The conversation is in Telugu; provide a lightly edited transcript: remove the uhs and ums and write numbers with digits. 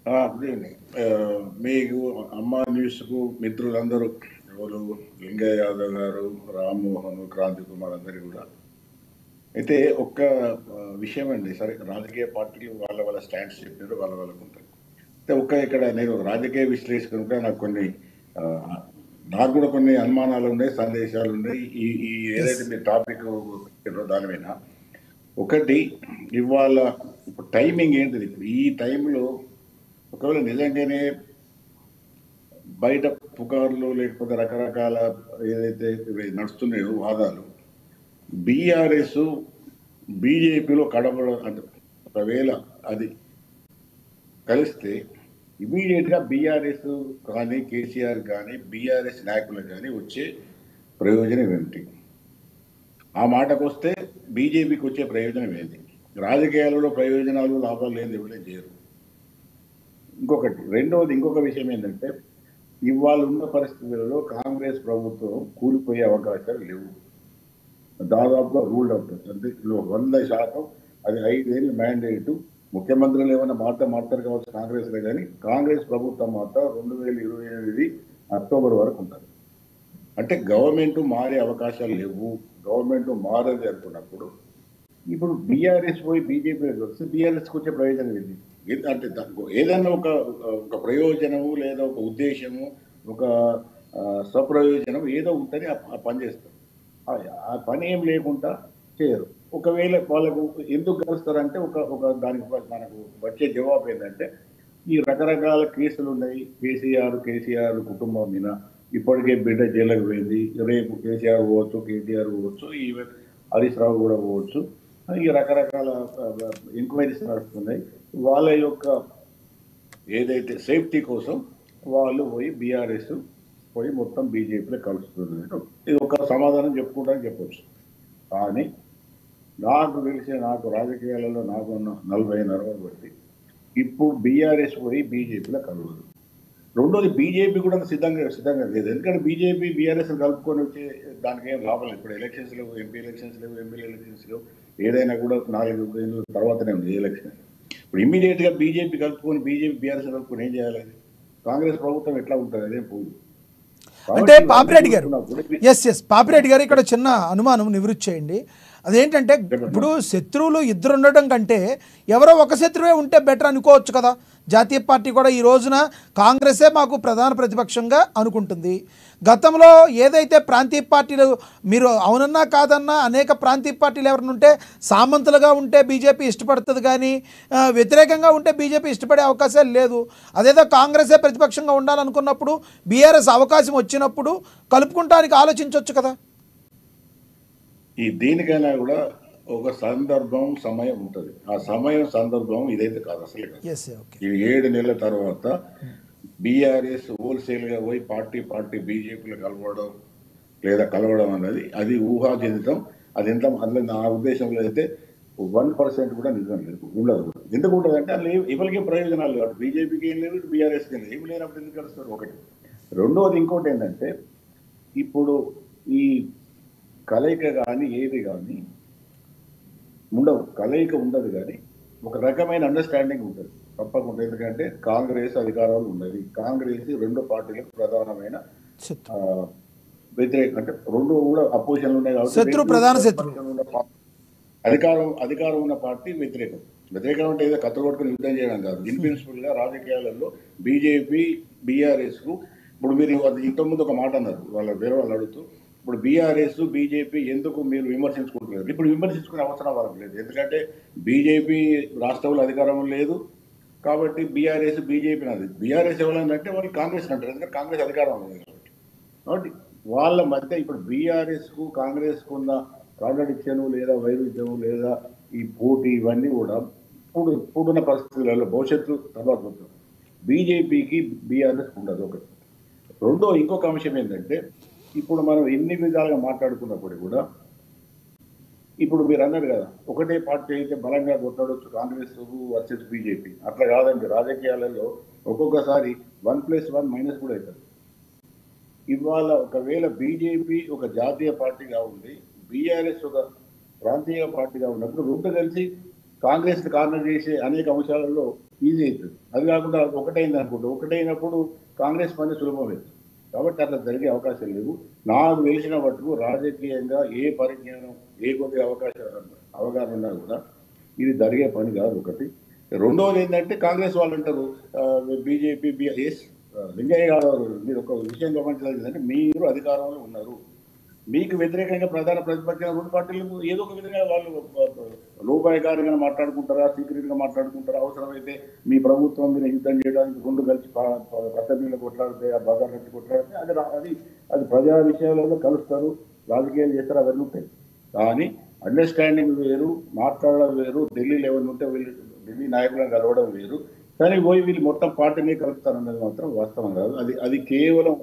Good evening. మీకు అమ్మ న్యూస్కు మిత్రులందరూ ఎవరు లింగయ్య యాదవ్ గారు, రామ్మోహన్, క్రాంతి కుమార్ అందరు కూడా అయితే ఒక్క విషయం అండి. సరే, రాజకీయ పార్టీలు వాళ్ళ వాళ్ళ స్టాండ్స్ చెప్పారు, వాళ్ళ వాళ్ళకు ఉంటాయి. అయితే ఇక్కడ నేను రాజకీయ విశ్లేషకునిగా నాకు కూడా కొన్ని అనుమానాలు ఉన్నాయి, సందేశాలు ఉన్నాయి. ఈ ఏదైతే మీరు టాపిక్ పెట్టారో దాని మీద ఒకటి, ఇవాళ ఇప్పుడు టైమింగ్ ఏంటిది? ఇప్పుడు ఈ టైంలో ఒకవేళ నిజంగానే బయట పుకార్లు లేకపోతే రకరకాల ఏదైతే నడుస్తున్నాయో వాదాలు, బీఆర్ఎస్ బీజేపీలో కడపడం అంటే ఒకవేళ అది కలిస్తే ఇమీడియట్గా బీఆర్ఎస్ కానీ కేసీఆర్ కానీ బీఆర్ఎస్ నాయకులకు కానీ వచ్చే ప్రయోజనం ఏమిటి? ఆ మాటకు వస్తే బీజేపీకి వచ్చే ప్రయోజనం ఏంటి? రాజకీయాలలో ప్రయోజనాలు లాభాలు లేని ఎవరైనా చేయరు. రెండవది ఇంకొక విషయం ఏంటంటే, ఇవాళ ఉన్న పరిస్థితులలో కాంగ్రెస్ ప్రభుత్వం కూలిపోయే అవకాశాలు లేవు. దాదాపుగా రూల్డ్ అవుట్. అంటే 100% అది 5 ఏళ్ళు మ్యాండేటు. ముఖ్యమంత్రులు ఏమైనా మారుతారు కావచ్చు కాంగ్రెస్లో, కానీ కాంగ్రెస్ ప్రభుత్వం మాత్రం 2028 అక్టోబర్ వరకు ఉంటుంది. అంటే గవర్నమెంట్ మారే అవకాశాలు లేవు. గవర్నమెంట్ మారది అనుకున్నప్పుడు ఇప్పుడు బీఆర్ఎస్ పోయి బీజేపీలోకి వస్తే బీఆర్ఎస్కి వచ్చే ప్రయోజనం ఏంటి? అంటే ఏదైనా ఒక ప్రయోజనము లేదా ఒక ఉద్దేశము, ఒక స్వప్రయోజనం ఏదో ఉంటుంది. ఆ పని చేస్తారు. ఆ పని ఏం లేకుండా చేయరు. ఒకవేళ వాళ్ళకు ఎందుకు కలుస్తారంటే ఒక దానికి మనకు వచ్చే జవాబు ఏంటంటే, ఈ రకరకాల కేసులు ఉన్నాయి. కేసీఆర్ కుటుంబం మీద ఇప్పటికే బిడ్డ జైలుకు పోయింది. రేపు కేసీఆర్ పోవచ్చు, కేటీఆర్ పోవచ్చు, ఈవెన్ హరీష్ రావు కూడా పోవచ్చు. ఈ రకరకాల ఎంక్వైరీస్ నడుస్తున్నాయి. వాళ్ళ యొక్క ఏదైతే సేఫ్టీ కోసం వాళ్ళు పోయి బీఆర్ఎస్ పోయి మొత్తం బీజేపీలో కలుస్తుంది. ఇది ఒక సమాధానం చెప్పుకుంటానికి చెప్పచ్చు. కానీ నాకు రాజకీయాలలో నాకున్న 40 అనుభవం బట్టి ఇప్పుడు బీఆర్ఎస్ పోయి బీజేపీలో కలవదు. రెండోది, బీజేపీ కూడా సిద్ధంగా లేదు. ఎందుకంటే బీజేపీ బీఆర్ఎస్ కలుపుకొని వచ్చే దానికి ఏం లాభం లేదు. ఇప్పుడు ఎలక్షన్స్ లేవు, ఎంపీ ఎలక్షన్స్ లేవు, ఎమ్మెల్యే ఎలక్షన్స్ లేవు. ఏదైనా కూడా 4 ఏళ్ళ తర్వాతనే ఉంది ఎలక్షన్. ఇప్పుడు ఇమ్మీడియట్గా బీజేపీ కలుపుకొని బీఆర్ఎస్ కలుపుకొని ఏం చేయాలి? కాంగ్రెస్ ప్రభుత్వం ఎట్లా ఉంటుంది? అదే పోదు. అంటే పాపిరెడ్డి గారు ఇక్కడ చిన్న అనుమానం నివృత్తి చేయండి. అదేంటంటే, ఇప్పుడు శత్రువులు ఇద్దరు ఉండడం కంటే ఎవరో ఒక శత్రువే ఉంటే బెటర్ అనుకోవచ్చు కదా. జాతీయ పార్టీ కూడా ఈ రోజున కాంగ్రెసే మాకు ప్రధాన ప్రతిపక్షంగా అనుకుంటుంది. గతంలో ఏదైతే ప్రాంతీయ పార్టీలు, మీరు అవునన్నా కాదన్నా అనేక ప్రాంతీయ పార్టీలు ఎవరైనా ఉంటే సామంతులుగా ఉంటే బీజేపీ ఇష్టపడుతుంది, కానీ వ్యతిరేకంగా ఉంటే బీజేపీ ఇష్టపడే అవకాశాలు లేదు. అదేదో కాంగ్రెసే ప్రతిపక్షంగా ఉండాలనుకున్నప్పుడు బీఆర్ఎస్ అవకాశం వచ్చినప్పుడు కలుపుకుంటానికి ఆలోచించవచ్చు కదా. దేనికైనా కూడా ఒక సందర్భం, సమయం ఉంటుంది. ఆ సందర్భం ఇదైతే కాదు, అసలే కాదు. ఈ 7 నెలల తర్వాత బీఆర్ఎస్ హోల్సేల్గా పోయి పార్టీ బీజేపీలో కలవడం అనేది అది ఊహాజనితం. అది ఎంత అందులో నా ఉద్దేశంలో అయితే 1% కూడా నిజం లేదు, ఉండదు. ఎందుకు ఉంటుందంటే అందులో ఎవరికి ప్రయోజనాలు లేవు. బీజేపీకి ఏం లేదు, బీఆర్ఎస్కి ఏం లేదు. ఏమి లేనప్పుడు ఎందుకు కలుస్తారు? ఒకటి. రెండవది ఇంకోటి ఏంటంటే, ఇప్పుడు ఈ కలయిక కానీ ఏది కానీ ఉండవు. కలయిక ఉండదు, కానీ ఒక రకమైన అండర్స్టాండింగ్ ఉంటుంది తప్పకుండా. ఎందుకంటే కాంగ్రెస్ అధికారాలు ఉన్నది. కాంగ్రెస్ 2 పార్టీలకు ప్రధానమైన వ్యతిరేక, అంటే 2 కూడా అపోజిషన్ ఉన్నాయి కాబట్టి అధికారం ఉన్న పార్టీ వ్యతిరేకం అంటే ఏదో కత్తి కొట్టుకుని యుద్ధం చేయడం కాదు. ఇన్ ప్రిన్సిపల్ గా రాజకీయాలలో బీజేపీ బీఆర్ఎస్ కు, ఇప్పుడు మీరు ఇంతకుముందు ఒక మాట అన్నారు, వేరే వాళ్ళు అడుగుతూ, ఇప్పుడు బీఆర్ఎస్ బీజేపీ ఎందుకు మీరు విమర్శించుకుంటున్నారు? ఇప్పుడు విమర్శించుకునే అవసరం వాళ్ళకి లేదు. ఎందుకంటే బీజేపీ రాష్ట్రంలో అధికారం లేదు కాబట్టి బీఆర్ఎస్ బీజేపీ నాది. బీఆర్ఎస్ ఎవరంటే వాళ్ళు కాంగ్రెస్ అంటారు, ఎందుకంటే కాంగ్రెస్ అధికారం లేదు కాబట్టి వాళ్ళ మధ్య ఇప్పుడు బీఆర్ఎస్కు కాంగ్రెస్కు ఉన్న కాంట్రడిక్షన్ లేదా వైరుధ్యం లేదా ఈ పోటీ ఇవన్నీ కూడా ఇప్పుడున్న పరిస్థితులలో భవిష్యత్తు తర్వాత బీజేపీకి బీఆర్ఎస్ ఉండదు. ఒకటి. ఇంకొక అంశం ఏంటంటే, ఇప్పుడు మనం ఎన్ని విధాలుగా మాట్లాడుకున్నప్పుడు కూడా, ఇప్పుడు మీరు అన్నారు కదా, ఒకటే పార్టీ అయితే బలంగా కొట్లాడవచ్చు కాంగ్రెస్ వర్సెస్ బీజేపీ. అట్లా కాదండి. రాజకీయాలలో ఒక్కొక్కసారి 1+1 కూడా అవుతుంది. ఇవాళ ఒకవేళ బీజేపీ ఒక జాతీయ పార్టీగా ఉంది, బీఆర్ఎస్ ఒక ప్రాంతీయ పార్టీగా ఉన్నప్పుడు 2 కలిసి కాంగ్రెస్ కార్నర్ చేసే అనేక అంశాలలో ఈజీ అవుతుంది. అది కాకుండా ఒకటైంది అనుకుంటూ ఒకటైనప్పుడు కాంగ్రెస్ పని సులభమైంది. కాబట్టి అట్లా జరిగే అవకాశం లేవు. నాకు తెలిసిన మటుకు రాజకీయంగా ఏ పరిజ్ఞానం ఏ కొద్ది అవగాహన ఉన్నా కూడా ఇది జరిగే పని కాదు ఒకటి. రెండవది ఏంటంటే కాంగ్రెస్ వాళ్ళు అంటారు బీజేపీ బిఎస్ లింగయ్య గారు మీరు ఒక విషయం గమనించాలి ఏంటంటే మీరు అధికారంలో ఉన్నారు, మీకు వ్యతిరేకంగా ప్రధాన ప్రతిపక్ష రెండు పార్టీలు ఏదో ఒక విధంగా వాళ్ళు లోపాయకారిగా మాట్లాడుకుంటారా, సీక్రెట్గా మాట్లాడుకుంటారా, అవసరమైతే మీ ప్రభుత్వం మీద యుద్ధం చేయడానికి రెండు కలిసి కట్ట మీద కొట్లాడితే ఆ బజార్ కలిసి కొట్లాడితే అది ప్రజా విషయాలలో కలుస్తారు, రాజకీయాలు చేస్తారు, అవన్నీ ఉంటాయి. కానీ అండర్స్టాండింగ్ వేరు, మాట్లాడడం వేరు, ఢిల్లీ లెవెల్ ఉంటే వీళ్ళు ఢిల్లీ నాయకులను కలవడం వేరు. కానీ పోయి వీళ్ళు మొత్తం పార్టీని కలుపుతారన్నది మాత్రం వాస్తవం కాదు. అది కేవలం